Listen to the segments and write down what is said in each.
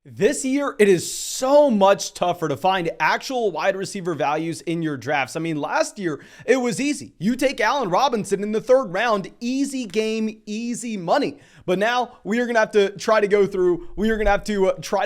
This year, it is so much tougher to find actual wide receiver values in your drafts. I mean, last year, it was easy. You take Allen Robinson in the third round, easy game, easy money. But now we are going to have to try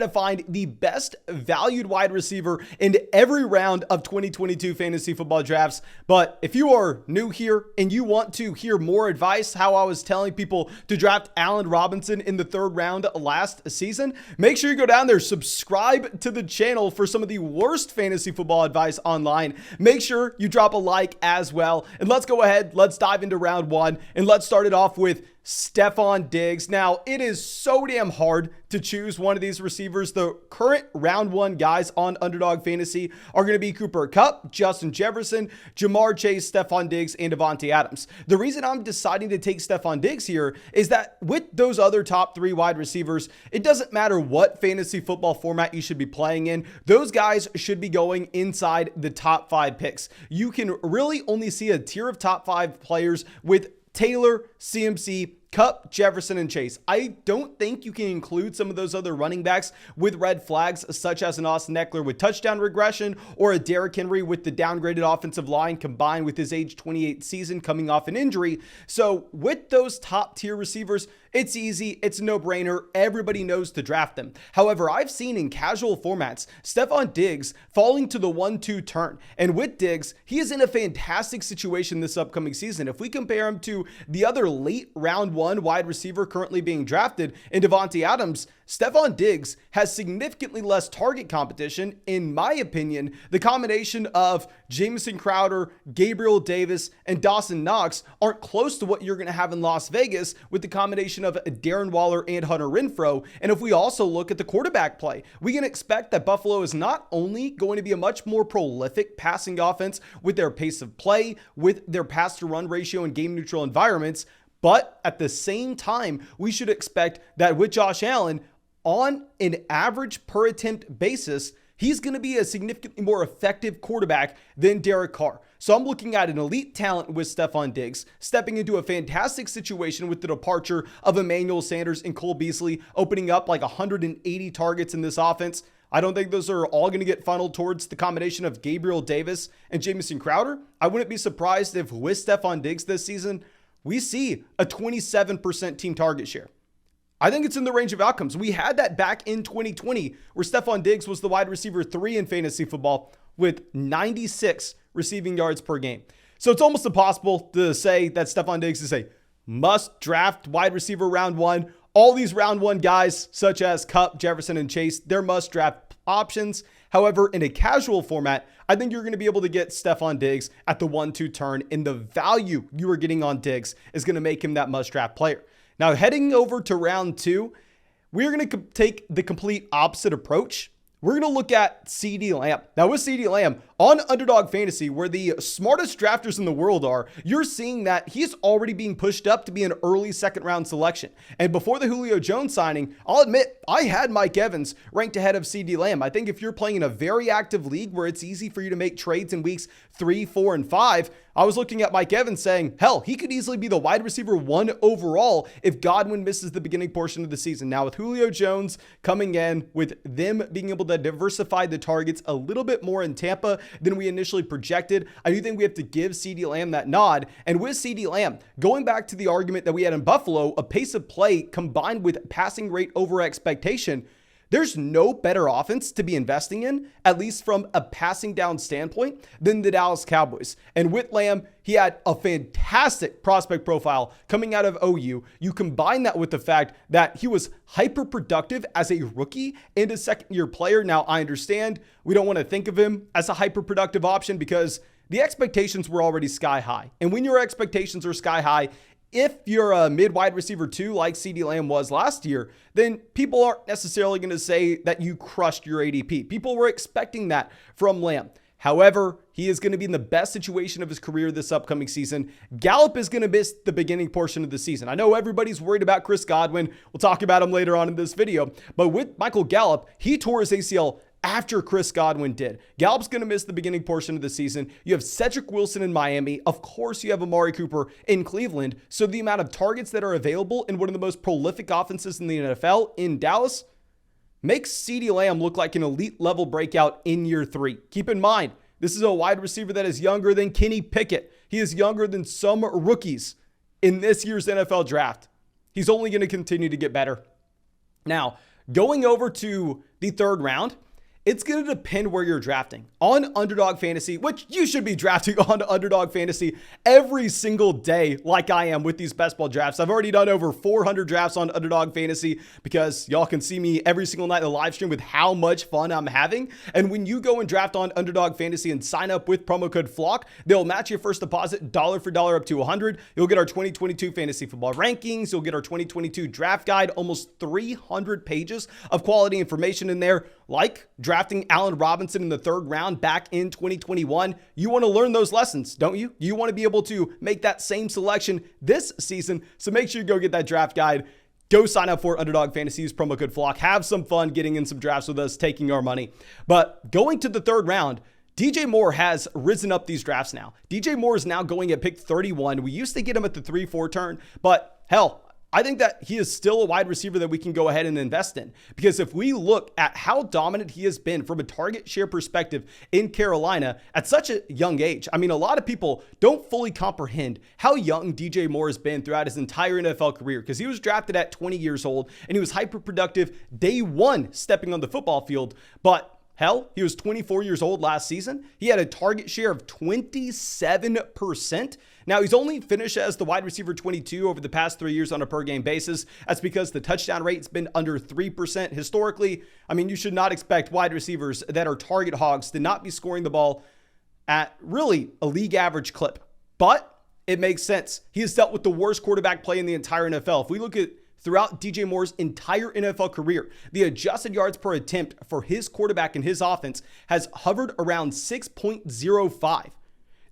to find the best valued wide receiver in every round of 2022 fantasy football drafts. But if you are new here and you want to hear more advice, how I was telling people to draft Allen Robinson in the third round last season, make sure you go down there, subscribe to the channel for some of the worst fantasy football advice online. Make sure you drop a like as well. And let's go ahead. Let's dive into round one and let's start it off with Stefon Diggs. Now, it is so damn hard to choose one of these receivers. The current round one guys on Underdog Fantasy are going to be Cooper Kupp, Justin Jefferson, Jamar Chase, Stefon Diggs, and Davante Adams. The reason I'm deciding to take Stefon Diggs here is that with those other top three wide receivers, it doesn't matter what fantasy football format you should be playing in. Those guys should be going inside the top five picks. You can really only see a tier of top five players with Taylor, CMC, Kupp, Jefferson, and Chase. I don't think you can include some of those other running backs with red flags, such as an Austin Eckler with touchdown regression or a Derrick Henry with the downgraded offensive line combined with his age 28 season coming off an injury. So with those top tier receivers, it's easy. It's a no-brainer. Everybody knows to draft them. However, I've seen in casual formats, Stefon Diggs falling to the 1-2 turn. And with Diggs, he is in a fantastic situation this upcoming season. If we compare him to the other late round one wide receiver currently being drafted in Davante Adams, Stefon Diggs has significantly less target competition. In my opinion, the combination of Jamison Crowder, Gabriel Davis, and Dawson Knox aren't close to what you're going to have in Las Vegas with the combination of Darren Waller and Hunter Renfrow. And if we also look at the quarterback play, we can expect that Buffalo is not only going to be a much more prolific passing offense with their pace of play, with their pass to run ratio and game neutral environments, but at the same time, we should expect that with Josh Allen, on an average per attempt basis, he's going to be a significantly more effective quarterback than Derek Carr. So I'm looking at an elite talent with Stefon Diggs, stepping into a fantastic situation with the departure of Emmanuel Sanders and Cole Beasley, opening up like 180 targets in this offense. I don't think those are all going to get funneled towards the combination of Gabriel Davis and Jamison Crowder. I wouldn't be surprised if with Stefon Diggs this season, we see a 27% team target share. I think it's in the range of outcomes. We had that back in 2020 where Stefon Diggs was the wide receiver 3 in fantasy football with 96 receiving yards per game. So it's almost impossible to say that Stefon Diggs is a must draft wide receiver round one. All these round one guys such as Kupp, Jefferson, and Chase, they're must draft options. However, in a casual format, I think you're going to be able to get Stefon Diggs at the 1-2 turn, and the value you are getting on Diggs is going to make him that must draft player. Now, heading over to round two, we're going to take the complete opposite approach. We're going to look at CeeDee Lamb. Now, with CeeDee Lamb on Underdog Fantasy, where the smartest drafters in the world are, you're seeing that he's already being pushed up to be an early second round selection. And before the Julio Jones signing, I'll admit, I had Mike Evans ranked ahead of CeeDee Lamb. I think if you're playing in a very active league where it's easy for you to make trades in weeks 3, 4, and 5, I was looking at Mike Evans saying, hell, he could easily be the wide receiver 1 overall if Godwin misses the beginning portion of the season. Now with Julio Jones coming in, with them being able to diversify the targets a little bit more in Tampa than we initially projected, I do think we have to give CeeDee Lamb that nod. And with CeeDee Lamb, going back to the argument that we had in Buffalo, a pace of play combined with passing rate over expectation, there's no better offense to be investing in, at least from a passing down standpoint, than the Dallas Cowboys. And with Lamb, he had a fantastic prospect profile coming out of OU. You combine that with the fact that he was hyper productive as a rookie and a second-year player. Now, I understand we don't want to think of him as a hyper productive option because the expectations were already sky high. And when your expectations are sky high, if you're a mid-wide receiver 2 like CeeDee Lamb was last year, then people aren't necessarily going to say that you crushed your ADP. People were expecting that from Lamb. However, he is going to be in the best situation of his career this upcoming season. Gallup is going to miss the beginning portion of the season. I know everybody's worried about Chris Godwin. We'll talk about him later on in this video. But with Michael Gallup, he tore his ACL after Chris Godwin did. Gallup's going to miss the beginning portion of the season. You have Cedric Wilson in Miami. Of course, you have Amari Cooper in Cleveland. So the amount of targets that are available in one of the most prolific offenses in the NFL in Dallas, makes CeeDee Lamb look like an elite level breakout in year 3. Keep in mind, this is a wide receiver that is younger than Kenny Pickett. He is younger than some rookies in this year's NFL draft. He's only going to continue to get better. Now, going over to the 3rd round, it's going to depend where you're drafting. On Underdog Fantasy, which you should be drafting on Underdog Fantasy every single day like I am with these best ball drafts. I've already done over 400 drafts on Underdog Fantasy because y'all can see me every single night in the live stream with how much fun I'm having. And when you go and draft on Underdog Fantasy and sign up with promo code FLOCK, they'll match your first deposit dollar for dollar up to $100. You'll get our 2022 fantasy football rankings. You'll get our 2022 draft guide, almost 300 pages of quality information in there, like drafting Allen Robinson in the 3rd round back in 2021. You want to learn those lessons, don't you? You want to be able to make that same selection this season. So make sure you go get that draft guide. Go sign up for Underdog Fantasy. Use promo code FLOCK. Have some fun getting in some drafts with us, taking our money. But going to the 3rd round, DJ Moore has risen up these drafts now. DJ Moore is now going at pick 31. We used to get him at the 3-4 turn, but hell, I think that he is still a wide receiver that we can go ahead and invest in, because if we look at how dominant he has been from a target share perspective in Carolina at such a young age. I mean, a lot of people don't fully comprehend how young DJ Moore has been throughout his entire NFL career, because he was drafted at 20 years old and he was hyper productive day 1 stepping on the football field. But hell, he was 24 years old last season. He had a target share of 27%. Now, he's only finished as the wide receiver 22 over the past 3 years on a per game basis. That's because the touchdown rate's been under 3% historically. I mean, you should not expect wide receivers that are target hogs to not be scoring the ball at really a league average clip. But it makes sense. He has dealt with the worst quarterback play in the entire NFL. If we look at throughout DJ Moore's entire NFL career, the adjusted yards per attempt for his quarterback and his offense has hovered around 6.05.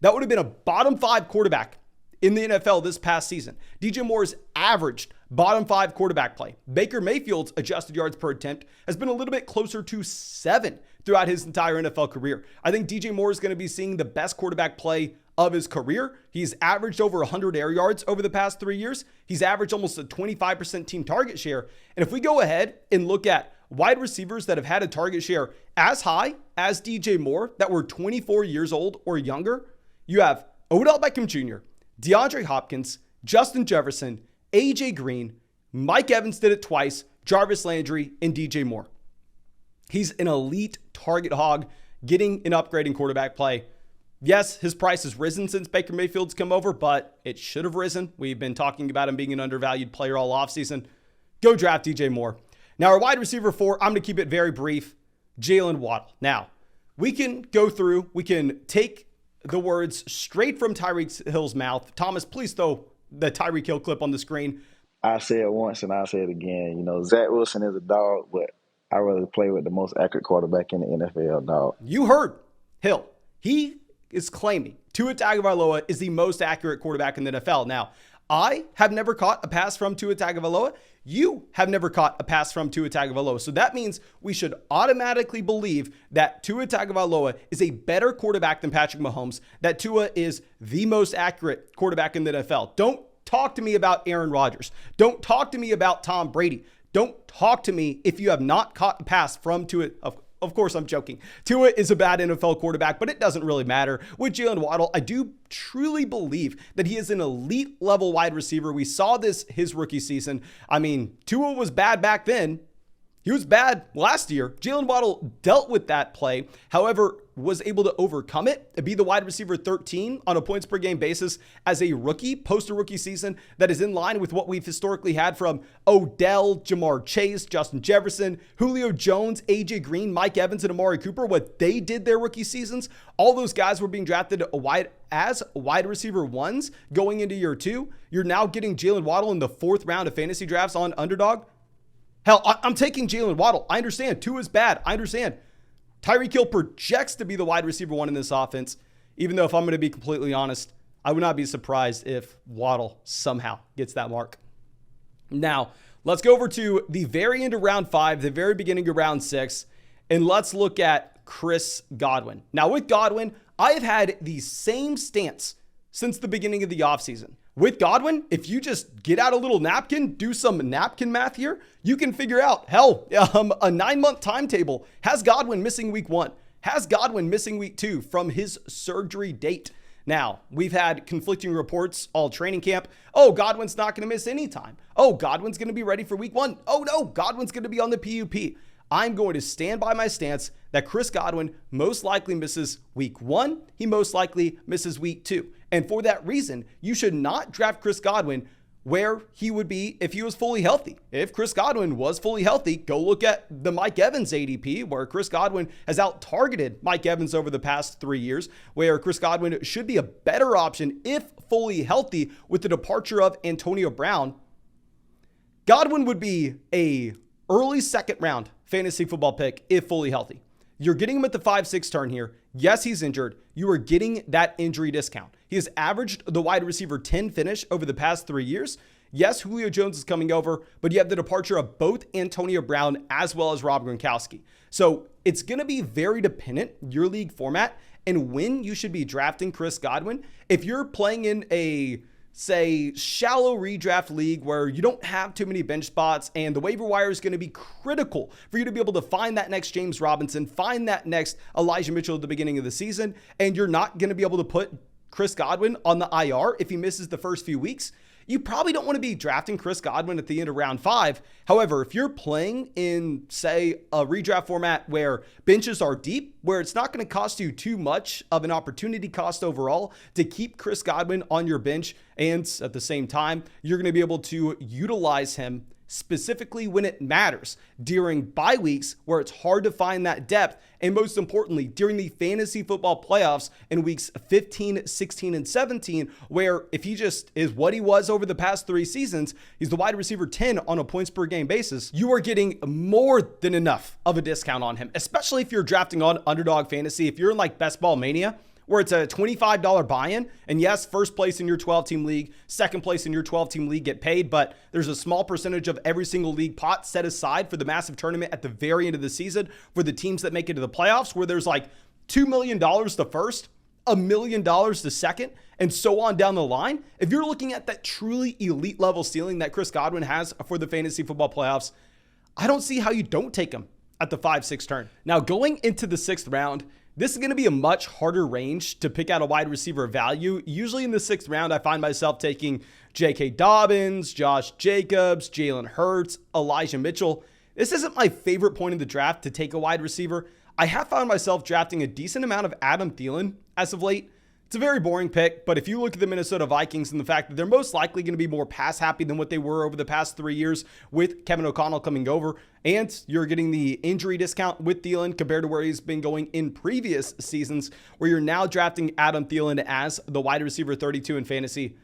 That would have been a bottom 5 quarterback in the NFL this past season. DJ Moore's averaged bottom 5 quarterback play. Baker Mayfield's adjusted yards per attempt has been a little bit closer to 7 throughout his entire NFL career. I think DJ Moore is going to be seeing the best quarterback play of his career. He's averaged over 100 air yards over the past 3 years. He's averaged almost a 25% team target share. And if we go ahead and look at wide receivers that have had a target share as high as DJ Moore that were 24 years old or younger, you have Odell Beckham Jr., DeAndre Hopkins, Justin Jefferson, AJ Green, Mike Evans did it twice, Jarvis Landry, and DJ Moore. He's an elite target hog, getting an upgrading quarterback play. Yes, his price has risen since Baker Mayfield's come over, but it should have risen. We've been talking about him being an undervalued player all offseason. Go draft DJ Moore. Now, our wide receiver 4, I'm going to keep it very brief, Jaylen Waddle. Now, we can go through, we can take the words straight from Tyreek Hill's mouth. Thomas, please throw the Tyreek Hill clip on the screen. I say it once and I'll say it again. You know, Zach Wilson is a dog, but I'd rather play with the most accurate quarterback in the NFL, dog. You heard Hill. He is claiming Tua Tagovailoa is the most accurate quarterback in the NFL. Now, I have never caught a pass from Tua Tagovailoa. You have never caught a pass from Tua Tagovailoa. So that means we should automatically believe that Tua Tagovailoa is a better quarterback than Patrick Mahomes, that Tua is the most accurate quarterback in the NFL. Don't talk to me about Aaron Rodgers. Don't talk to me about Tom Brady. Don't talk to me if you have not caught a pass from Tua. Of course, I'm joking. Tua is a bad NFL quarterback, but it doesn't really matter. With Jaylen Waddle, I do truly believe that he is an elite level wide receiver. We saw this his rookie season. I mean, Tua was bad back then. He was bad last year. Jaylen Waddle dealt with that play, however, was able to overcome it and be the wide receiver 13 on a points per game basis as a rookie, post a rookie season that is in line with what we've historically had from Odell, Jamar Chase, Justin Jefferson, Julio Jones, AJ Green, Mike Evans, and Amari Cooper. What they did their rookie seasons, all those guys were being drafted as wide receiver 1s going into year 2. You're now getting Jaylen Waddle in the 4th round of fantasy drafts on Underdog. Hell, I'm taking Jaylen Waddle. I understand. 2 is bad. I understand. Tyreek Hill projects to be the wide receiver 1 in this offense, even though if I'm going to be completely honest, I would not be surprised if Waddle somehow gets that mark. Now, let's go over to the very end of round 5, the very beginning of round 6, and let's look at Chris Godwin. Now, with Godwin, I have had the same stance since the beginning of the offseason. With Godwin, if you just get out a little napkin, do some napkin math here, you can figure out, hell, a 9-month timetable has Godwin missing week 1, has Godwin missing week 2 from his surgery date. Now, we've had conflicting reports all training camp. Oh, Godwin's not going to miss any time. Oh, Godwin's going to be ready for week 1. Oh, no, Godwin's going to be on the PUP. I'm going to stand by my stance that Chris Godwin most likely misses week 1. He most likely misses week 2. And for that reason, you should not draft Chris Godwin where he would be if he was fully healthy. If Chris Godwin was fully healthy, go look at the Mike Evans ADP, where Chris Godwin has out-targeted Mike Evans over the past 3 years, where Chris Godwin should be a better option if fully healthy. With the departure of Antonio Brown, Godwin would be a early second round fantasy football pick if fully healthy. You're getting him at the 5-6 turn here. Yes, he's injured. You are getting that injury discount. He has averaged the wide receiver 10 finish over the past 3 years. Yes, Julio Jones is coming over, but you have the departure of both Antonio Brown as well as Rob Gronkowski. So it's going to be very dependent, your league format, and when you should be drafting Chris Godwin. If you're playing in a, say, shallow redraft league where you don't have too many bench spots and the waiver wire is going to be critical for you to be able to find that next James Robinson, find that next Elijah Mitchell at the beginning of the season, and you're not going to be able to put Chris Godwin on the IR if he misses the first few weeks, you probably don't want to be drafting Chris Godwin at the end of round 5. However, if you're playing in, say, a redraft format where benches are deep, where it's not going to cost you too much of an opportunity cost overall to keep Chris Godwin on your bench, and at the same time, you're going to be able to utilize him specifically when it matters during bye weeks where it's hard to find that depth, and most importantly, during the fantasy football playoffs in weeks 15, 16, and 17, where if he just is what he was over the past 3 seasons, he's the wide receiver 10 on a points per game basis, you are getting more than enough of a discount on him, especially if you're drafting on Underdog Fantasy. If you're in like Best Ball Mania, where it's a $25 buy-in, and yes, first place in your 12-team league, second place in your 12-team league get paid, but there's a small percentage of every single league pot set aside for the massive tournament at the very end of the season for the teams that make it to the playoffs, where there's like $2 million to first, $1 million to second, and so on down the line. If you're looking at that truly elite level ceiling that Chris Godwin has for the fantasy football playoffs, I don't see how you don't take him at the 5-6 turn. Now, going into the 6th round, this is going to be a much harder range to pick out a wide receiver value. Usually in the 6th round, I find myself taking J.K. Dobbins, Josh Jacobs, Jalen Hurts, Elijah Mitchell. This isn't my favorite point in the draft to take a wide receiver. I have found myself drafting a decent amount of Adam Thielen as of late. It's a very boring pick, but if you look at the Minnesota Vikings and the fact that they're most likely going to be more pass happy than what they were over the past 3 years with Kevin O'Connell coming over, and you're getting the injury discount with Thielen compared to where he's been going in previous seasons, where you're now drafting Adam Thielen as the wide receiver 32 in fantasy,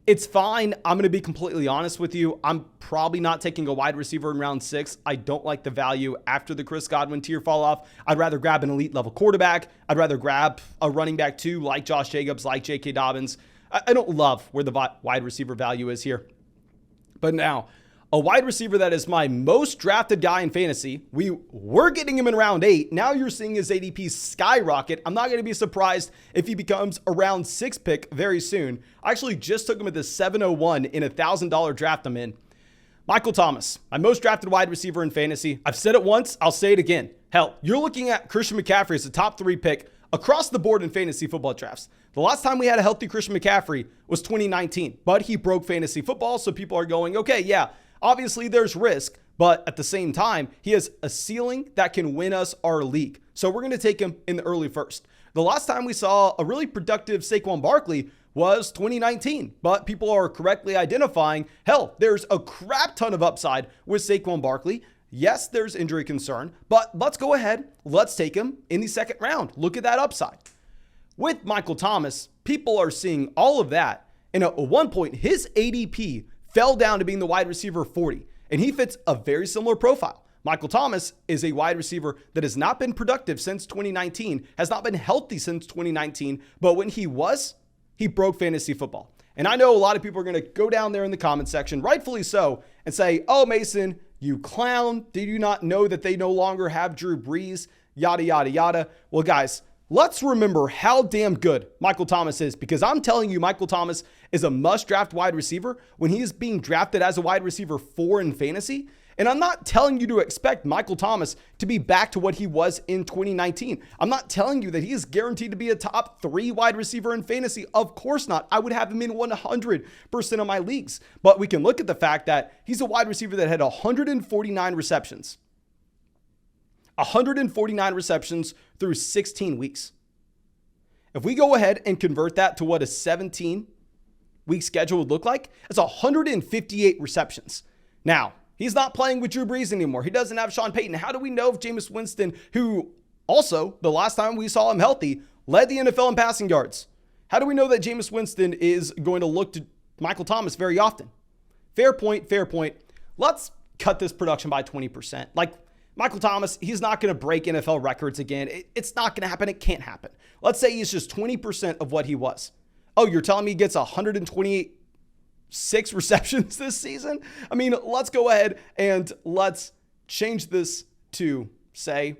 it's fine. I'm going to be completely honest with you. I'm probably not taking a wide receiver in round 6. I don't like the value after the Chris Godwin tier fall off. I'd rather grab an elite level quarterback. I'd rather grab a running back too, like Josh Jacobs, like J.K. Dobbins. I don't love where the wide receiver value is here. But now, a wide receiver that is my most drafted guy in fantasy, we were getting him in round 8. Now you're seeing his ADP skyrocket. I'm not going to be surprised if he becomes a round 6 pick very soon. I actually just took him at the 701 in a $1,000 draft I'm in. Michael Thomas, my most drafted wide receiver in fantasy. I've said it once, I'll say it again. Hell, you're looking at Christian McCaffrey as a top 3 pick across the board in fantasy football drafts. The last time we had a healthy Christian McCaffrey was 2019, but he broke fantasy football, so people are going, okay, yeah, obviously there's risk, but at the same time, he has a ceiling that can win us our league. So we're going to take him in the early first. The last time we saw a really productive Saquon Barkley was 2019, but people are correctly identifying, hell, there's a crap ton of upside with Saquon Barkley. Yes, there's injury concern, but let's go ahead. Let's take him in the 2nd round. Look at that upside. With Michael Thomas, people are seeing all of that. And at one point, his ADP fell down to being the wide receiver 40, and he fits a very similar profile. Michael Thomas is a wide receiver that has not been productive since 2019, has not been healthy since 2019, but when he was, he broke fantasy football. And I know a lot of people are going to go down there in the comment section, rightfully so, and say, oh, Mason, you clown. Did you not know that they no longer have Drew Brees? Yada, yada, yada. Well, guys, let's remember how damn good Michael Thomas is, because I'm telling you, Michael Thomas is a must-draft wide receiver when he is being drafted as a wide receiver 4 in fantasy. And I'm not telling you to expect Michael Thomas to be back to what he was in 2019. I'm not telling you that he is guaranteed to be a top 3 wide receiver in fantasy. Of course not. I would have him in 100% of my leagues. But we can look at the fact that he's a wide receiver that had 149 receptions. 149 receptions through 16 weeks. If we go ahead and convert that to what a 17-week schedule would look like, it's 158 receptions. Now, he's not playing with Drew Brees anymore. He doesn't have Sean Payton. How do we know if Jameis Winston, who also, the last time we saw him healthy, led the NFL in passing yards? How do we know that Jameis Winston is going to look to Michael Thomas very often? Fair point, fair point. Let's cut this production by 20%. Like, Michael Thomas, he's not going to break NFL records again. It's not going to happen. It can't happen. Let's say he's just 20% of what he was. Oh, you're telling me he gets 128 receptions this season? I mean, let's go ahead and let's change this to, say,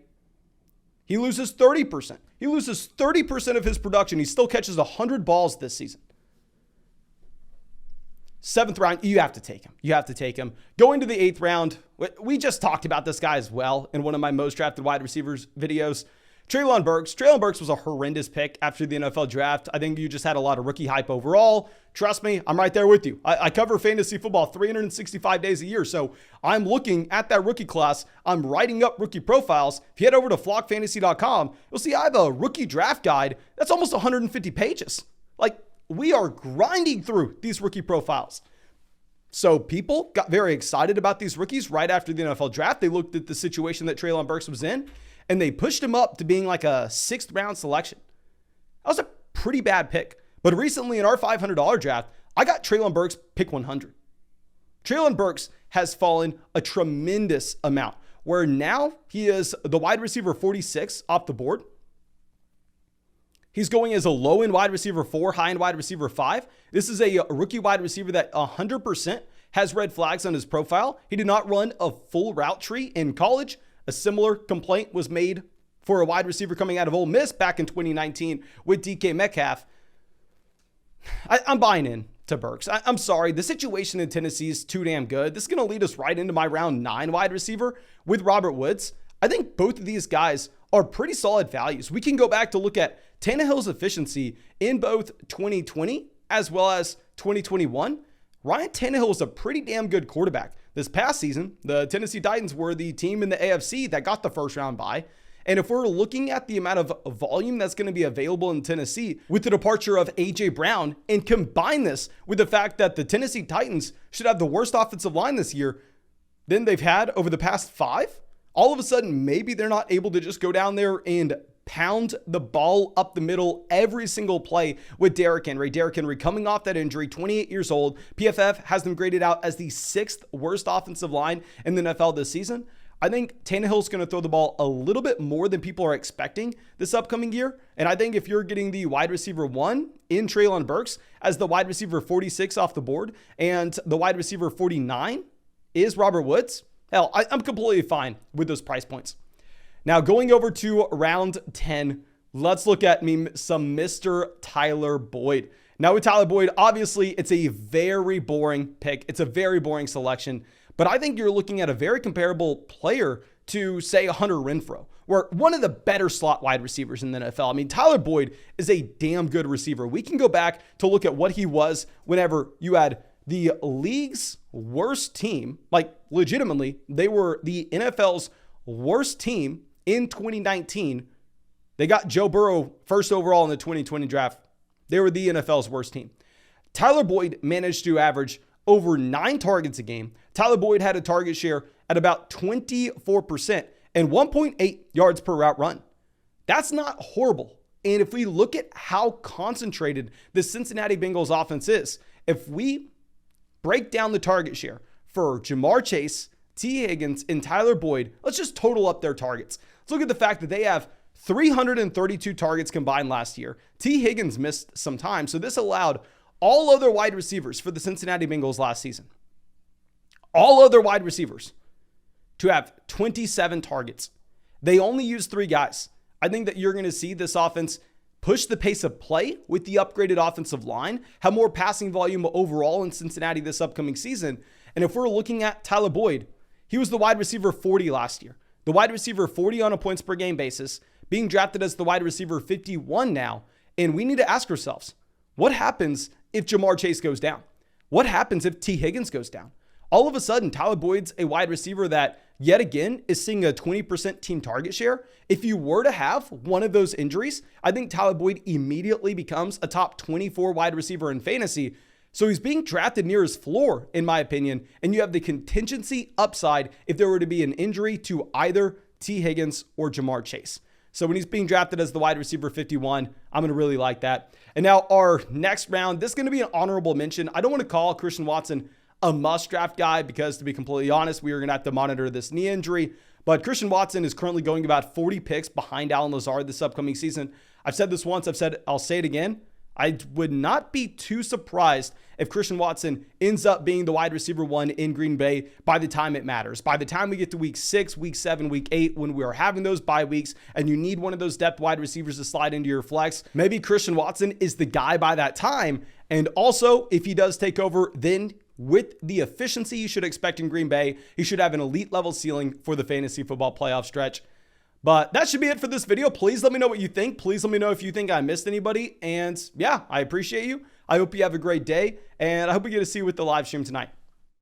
he loses 30%. He loses 30% of his production. He still catches 100 balls this season. 7th round, you have to take him. You have to take him. Going to the 8th round, we just talked about this guy as well in one of my most drafted wide receivers videos. Treylon Burks. Treylon Burks was a horrendous pick after the NFL draft. I think you just had a lot of rookie hype overall. Trust me, I'm right there with you. I cover fantasy football 365 days a year, so I'm looking at that rookie class. I'm writing up rookie profiles. If you head over to flockfantasy.com, you'll see I have a rookie draft guide that's almost 150 pages. Like, we are grinding through these rookie profiles. So people got very excited about these rookies right after the NFL draft. They looked at the situation that Treylon Burks was in, and they pushed him up to being like a 6th round selection. That was a pretty bad pick. But recently in our $500 draft, I got Treylon Burks pick 100. Treylon Burks has fallen a tremendous amount, where now he is the wide receiver 46 off the board. He's going as a low-end wide receiver 4, high-end wide receiver 5. This is a rookie wide receiver that 100% has red flags on his profile. He did not run a full route tree in college. A similar complaint was made for a wide receiver coming out of Ole Miss back in 2019 with DK Metcalf. I'm buying in to Burks. I'm sorry. The situation in Tennessee is too damn good. This is going to lead us right into my round 9 wide receiver with Robert Woods. I think both of these guys are pretty solid values. We can go back to look at Tannehill's efficiency in both 2020 as well as 2021. Ryan Tannehill is a pretty damn good quarterback. This past season, the Tennessee Titans were the team in the AFC that got the first round bye. And if we're looking at the amount of volume that's going to be available in Tennessee with the departure of A.J. Brown, and combine this with the fact that the Tennessee Titans should have the worst offensive line this year than they've had over the past 5, all of a sudden, maybe they're not able to just go down there and pound the ball up the middle every single play with Derrick Henry. Derrick Henry coming off that injury, 28 years old. PFF has them graded out as the 6th worst offensive line in the NFL this season. I think Tannehill's going to throw the ball a little bit more than people are expecting this upcoming year. And I think if you're getting the wide receiver 1 in Treylon Burks as the wide receiver 46 off the board, and the wide receiver 49 is Robert Woods, hell, I'm completely fine with those price points. Now, going over to round 10, let's look at some Mr. Tyler Boyd. Now, with Tyler Boyd, obviously, it's a very boring pick. It's a very boring selection. But I think you're looking at a very comparable player to, say, a Hunter Renfrow, or one of the better slot wide receivers in the NFL. I mean, Tyler Boyd is a damn good receiver. We can go back to look at what he was whenever you had the league's worst team. Like, legitimately, they were the NFL's worst team in 2019. They got Joe Burrow first overall in the 2020 draft. They were the NFL's worst team. Tyler Boyd managed to average over 9 targets a game. Tyler Boyd had a target share at about 24% and 1.8 yards per route run. That's not horrible. And if we look at how concentrated the Cincinnati Bengals offense is, if we break down the target share for Jamar Chase, T. Higgins, and Tyler Boyd, let's just total up their targets. Let's look at the fact that they have 332 targets combined last year. T. Higgins missed some time, so this allowed all other wide receivers for the Cincinnati Bengals last season, all other wide receivers, to have 27 targets. They only used 3 guys. I think that you're going to see this offense push the pace of play with the upgraded offensive line, have more passing volume overall in Cincinnati this upcoming season. And if we're looking at Tyler Boyd, he was the wide receiver 40 last year. The wide receiver 40 on a points per game basis, being drafted as the wide receiver 51 now. And we need to ask ourselves, what happens if Jamar Chase goes down? What happens if T. Higgins goes down? All of a sudden, Tyler Boyd's a wide receiver that, yet again, is seeing a 20% team target share. If you were to have one of those injuries, I think Tyler Boyd immediately becomes a top 24 wide receiver in fantasy. So he's being drafted near his floor, in my opinion, and you have the contingency upside if there were to be an injury to either T. Higgins or Jamar Chase. So when he's being drafted as the wide receiver 51, I'm going to really like that. And now our next round, this is going to be an honorable mention. I don't want to call Christian Watson a must-draft guy because, to be completely honest, we are going to have to monitor this knee injury. But Christian Watson is currently going about 40 picks behind Allen Lazard this upcoming season. I've said this once. I'll say it again. I would not be too surprised if Christian Watson ends up being the wide receiver 1 in Green Bay by the time it matters. By the time we get to week 6, week 7, week 8, when we are having those bye weeks and you need one of those depth wide receivers to slide into your flex, maybe Christian Watson is the guy by that time. And also, if he does take over, then with the efficiency you should expect in Green Bay, he should have an elite level ceiling for the fantasy football playoff stretch. But that should be it for this video. Please let me know what you think. Please let me know if you think I missed anybody. And yeah, I appreciate you. I hope you have a great day. And I hope we get to see you with the live stream tonight.